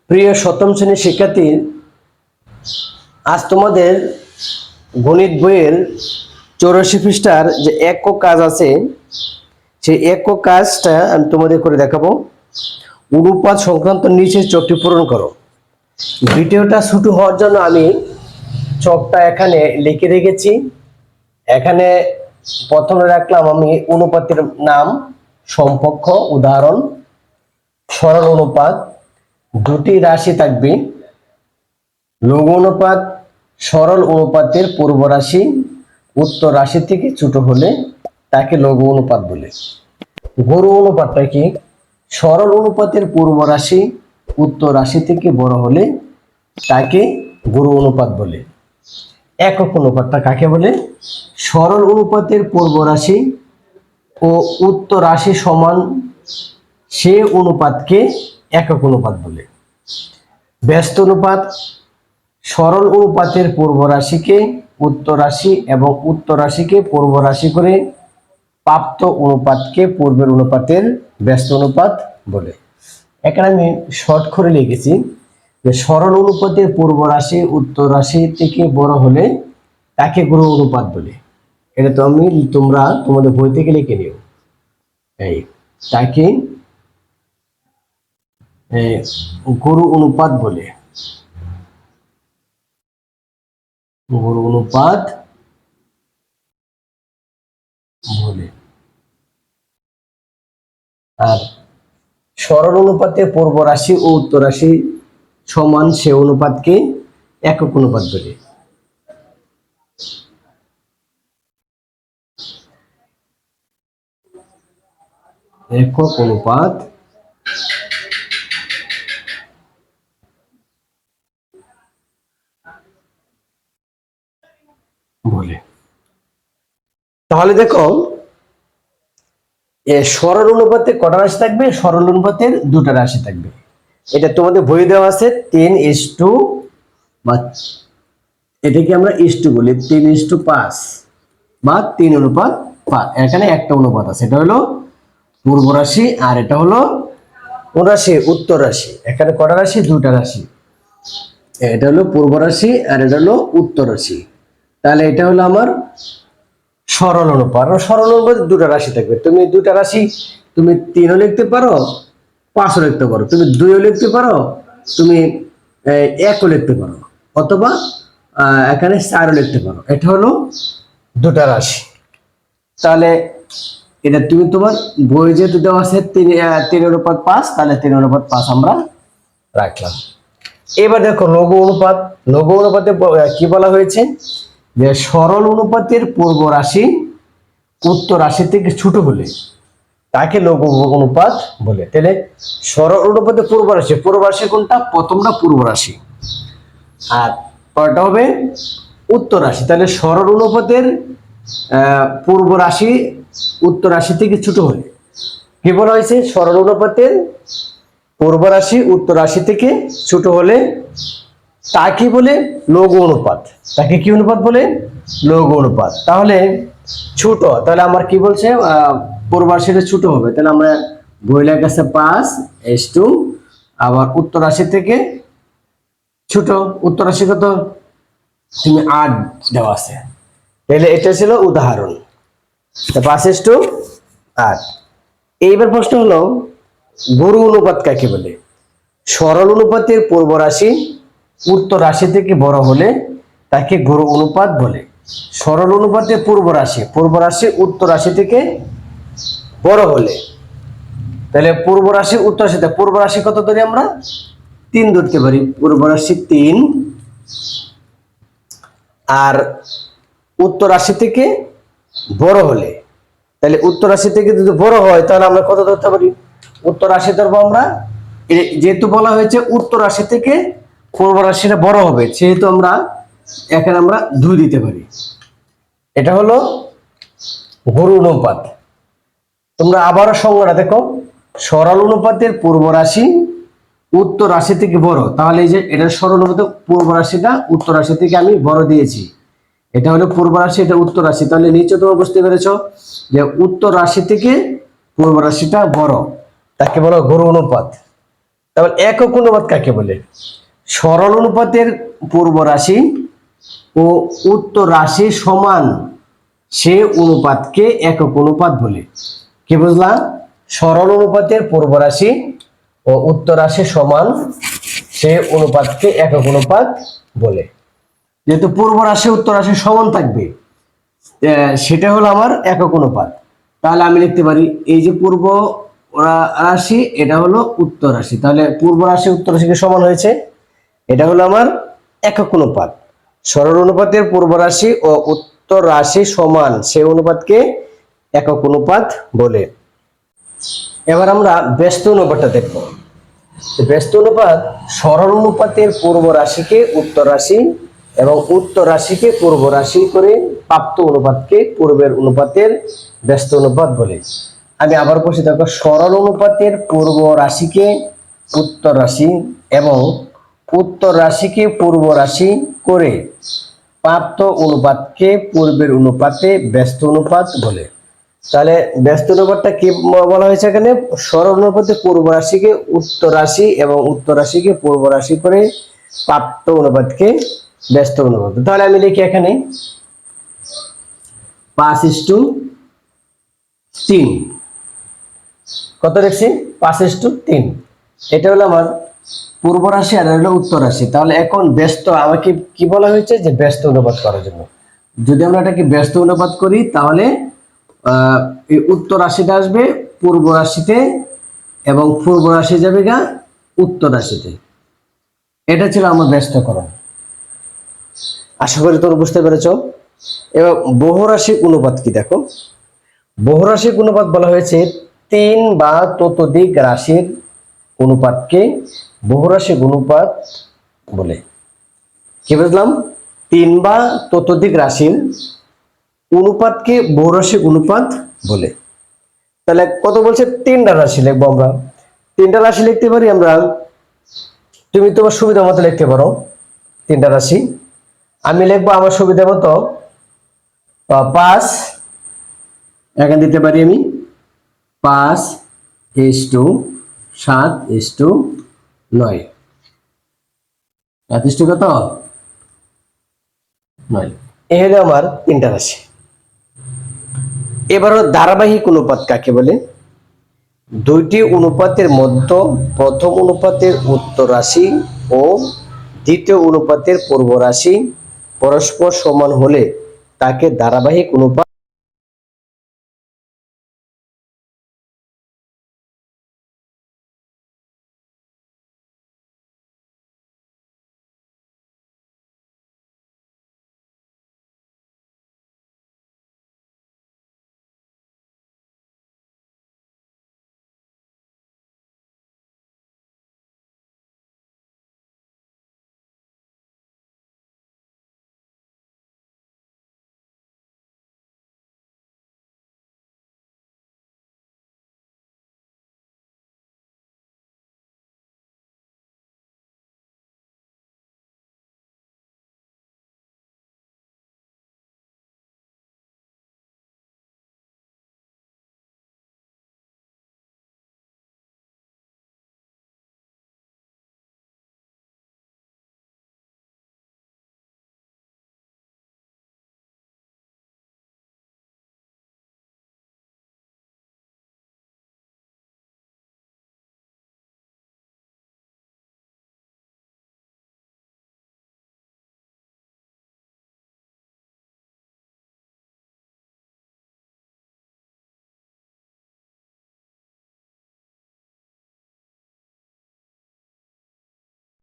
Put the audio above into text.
প্রিয় সপ্তম শ্রেণীর শিক্ষার্থী, আজ তোমাদের গণিত বইয়ের 84 পৃষ্ঠার যে একক কাজ আছে, সেই একক কাজটা আমি তোমাদের করে দেখাবো। অনুপাত সংক্রান্ত নিচের চকটি পূরণ করো। ভিডিওটা ছোট হওয়ার জন্য আমি চকটা এখানে লিখে রেখেছি। এখানে প্রথমে রাখলাম আমি অনুপাতের নাম, সম্পর্ক, উদাহরণ, সরল অনুপাত, দুটি রাশি থাকবে, লঘু অনুপাত, সরল অনুপাতের পূর্ব রাশি উত্তর রাশি থেকে ছোট হলে তাকে লঘু অনুপাত বলে। গুরু অনুপাতটা কি? সরল অনুপাতের পূর্ব রাশি উত্তর রাশি থেকে বড় হলে তাকে গুরু অনুপাত বলে। একক অনুপাতটা কাকে বলে? সরল অনুপাতের পূর্ব রাশি ও উত্তর রাশি সমান সে অনুপাতকে একক অনুপাত বলে। ব্যস্ত অনুপাত সরল অনুপাতের পূর্ব রাশিকে উত্তর রাশি এবং উত্তর রাশিকে পূর্ব রাশি করে প্রাপ্ত অনুপাতকে পূর্বের অনুপাতের ব্যস্ত অনুপাত বলে। এখানে আমি শর্ট করে লিখেছি যে সরল অনুপাতের পূর্ব রাশি উত্তর রাশি থেকে বড় হলে তাকে গুরু অনুপাত বলে। এটা তো আমি তোমরা তোমাদের বই থেকে লিখে নিও। এই তাকে গুরু অনুপাত বলে। গুরু অনুপাত বলে। আর সরল অনুপাতের পূর্ব রাশি ও উত্তর রাশি সমান সে অনুপাতকে একক অনুপাত বলে। একক অনুপাত বলে। তাহলে দেখো, সরল অনুপাতে কটা রাশি থাকবে? সরল অনুপাতের দুটা রাশি থাকবে। এটা তোমাদের বই দেওয়া আছে 10:2 বা এটাকে আমরা ইস্টু বলি 3:5 বা 3:5। এখানে একটা অনুপাত আছে, এটা হলো পূর্ব রাশি আর এটা হলো কোন রাশি? উত্তর রাশি। এখানে কটা রাশি? দুটা রাশি। এটা হলো পূর্ব রাশি আর এটা হলো উত্তর রাশি। তাহলে এটা হলো আমার সরল অনুপাত। সরল অনুপাত দুটা রাশি থাকবে। তুমি দুটা রাশি তুমি 3ও লিখতে পারো, 5ও লিখতে পারো, তুমি 2ও লিখতে পারো, তুমি 1ও লিখতে পারো, অথবা এখানে 4ও লিখতে পারো। এটা হলো দুটা রাশি। তাহলে এটা তুমি তোমার বই যেহেতু দেওয়া আছে 3:5, তাহলে 3:5 আমরা রাখলাম। এবার দেখো লঘু অনুপাত। লঘু অনুপাতে কি বলা হয়েছে? যে সরল অনুপাতের পূর্ব রাশি উত্তর রাশি থেকে ছোট হলে তাকে লঘু অনুপাত বলে। তাহলে সরল অনুপাতের পূর্ব রাশি, পূর্ব রাশি কোনটা? প্রথমটা পূর্ব রাশি, আর পরটা হবে উত্তর রাশি। তাহলে সরল অনুপাতের পূর্ব রাশি উত্তর রাশি থেকে ছোট হলে কি বলা হয়েছে? সরল অনুপাতের পূর্ব রাশি উত্তর রাশি থেকে ছোট হলে তাকে বলে লঘু অনুপাত। তাকে কি অনুপাত বলে? লঘু অনুপাত। তাহলে ছোট, তাহলে আমার কি বলছে? পূর্ব রাশিটা ছোট হবে। তাহলে আমরা বইলের কাছে 5:2, আবার উত্তর রাশি থেকে ছোট। উত্তর রাশি কত? তুমি 8 দেওয়া আছে। তাহলে এটা ছিল উদাহরণ 5:8। এইবার প্রশ্ন হলো গুরু অনুপাত কাকে বলে? সরল অনুপাতের পূর্ব রাশি উত্তর রাশি থেকে বড় হলে তাকে গুরু অনুপাত বলে। সরল অনুপাতের পূর্ব রাশি উত্তর রাশি থেকে বড় হলে, তাহলে পূর্ব রাশি উত্তর রাশি, পূর্ব রাশি কত ধরি আমরা? 3 ধরতে পারি। পূর্ব রাশি 3, আর উত্তর রাশি থেকে বড় হলে, তাহলে উত্তর রাশি থেকে যদি বড় হয় তাহলে আমরা কত ধরতে পারি? উত্তর রাশি ধরবো আমরা। যেহেতু বলা হয়েছে উত্তর রাশি থেকে পূর্ব রাশিটা বড় হবে, সেহেতু আমরা এখানে আমরা 2 দিতে পারি। এটা হলো গুরু অনুপাত। তোমরা আবারও সংজ্ঞাটা দেখো, সরল অনুপাতের পূর্ব রাশি উত্তর রাশি থেকে বড়। তাহলে এই যে এটা সরল অনুপাত, পূর্ব রাশিটা উত্তর রাশি থেকে আমি বড় দিয়েছি। এটা হলো পূর্ব রাশি, এটা উত্তর রাশি। তাহলে নিচে তোমরা বুঝতে পেরেছ যে উত্তর রাশি থেকে পূর্ব রাশিটা বড়, তাকে বলো গুরু অনুপাত। তাহলে একক অনুপাত কাকে বলে? সরল অনুপাতের পূর্ব রাশি ও উত্তর রাশি সমান সে অনুপাতকে একক অনুপাত বলে। কি বুঝলাম? সরল অনুপাতের পূর্ব রাশি ও উত্তর রাশি সমান সে অনুপাতকে একক অনুপাত বলে। যেহেতু পূর্ব রাশি উত্তর রাশি সমান থাকবে, সেটা হলো আমার একক অনুপাত। তাহলে আমি লিখতে পারি এই যে পূর্ব রাশি, এটা হলো উত্তর রাশি, তাহলে পূর্ব রাশি উত্তর রাশিকে সমান হয়েছে, এটা হলো আমার একক অনুপাত। সরল অনুপাতের পূর্ব রাশি ও উত্তর রাশি সমান সেই অনুপাতকে একক অনুপাত বলে। এবার আমরা ব্যস্ত অনুপাতটা দেখব। ব্যস্ত অনুপাত সরল অনুপাতের পূর্ব রাশিকে উত্তর রাশি এবং উত্তর রাশিকে পূর্ব রাশি করে প্রাপ্ত অনুপাতকে পূর্বের অনুপাতের ব্যস্ত অনুপাত বলে। আমি আবার বলছি, দেখো, সরল অনুপাতের পূর্ব রাশিকে উত্তর রাশি এবং উত্তর রাশিকে পূর্ব রাশি করে প্রাপ্ত অনুপাতকে পূর্বের অনুপাতে ব্যস্ত অনুপাত বলে। তাহলে ব্যস্ত অনুপাতটা কি বলা হয়েছে এখানে? সরল অনুপাতে পূর্ব রাশিকে উত্তর রাশি এবং উত্তর রাশিকে পূর্ব রাশি করে প্রাপ্ত অনুপাতকে ব্যস্ত অনুপাত। তাহলে আমি লিখি এখানে 5:3। কত লিখছি? 5:3। এটা হলো আমার পূর্ব রাশি আর হলো উত্তর রাশি। তাহলে এখন ব্যস্ত আমাকে কি বলা হয়েছে? যে ব্যস্ত অনুপাত করার জন্য। যদি আমরা এটাকে ব্যস্ত অনুপাত করি তাহলে এই উত্তর রাশিটা আসবে পূর্ব রাশিতে এবং পূর্ব রাশি যাবে গা উত্তর রাশিতে। এটা ছিল আমার ব্যস্তকরণ। আশা করি তোমরা বুঝতে পেরেছ। এবার বহুরাশিক অনুপাত কি দেখো। বহুরাশিক অনুপাত বলা হয়েছে 3 বা ততোধিক রাশির অনুপাতকে বহুরাশিক অনুপাত বলে। কি বুঝলাম? 3 বা ততোধিক রাশির অনুপাতকে বহুরাশিক অনুপাত বলে। তাহলে কত বলছে? 3টা রাশি লিখবো আমরা। 3টা রাশি লিখতে পারি আমরা, তুমি তোমার সুবিধা মতো লিখতে পারো 3টা রাশি। আমি লিখবো আমার সুবিধা মতো 5, এখানে দিতে পারি আমি 5:7:9। কত? 9। এই হলো আমার 3টা রাশি। এবার ধারাবাহিক অনুপাত কাকে বলে? দুইটি অনুপাতের মধ্যে প্রথম অনুপাতের উত্তর রাশি ও দ্বিতীয় অনুপাতের পূর্ব রাশি পরস্পর সমান হলে তাকে ধারাবাহিক অনুপাত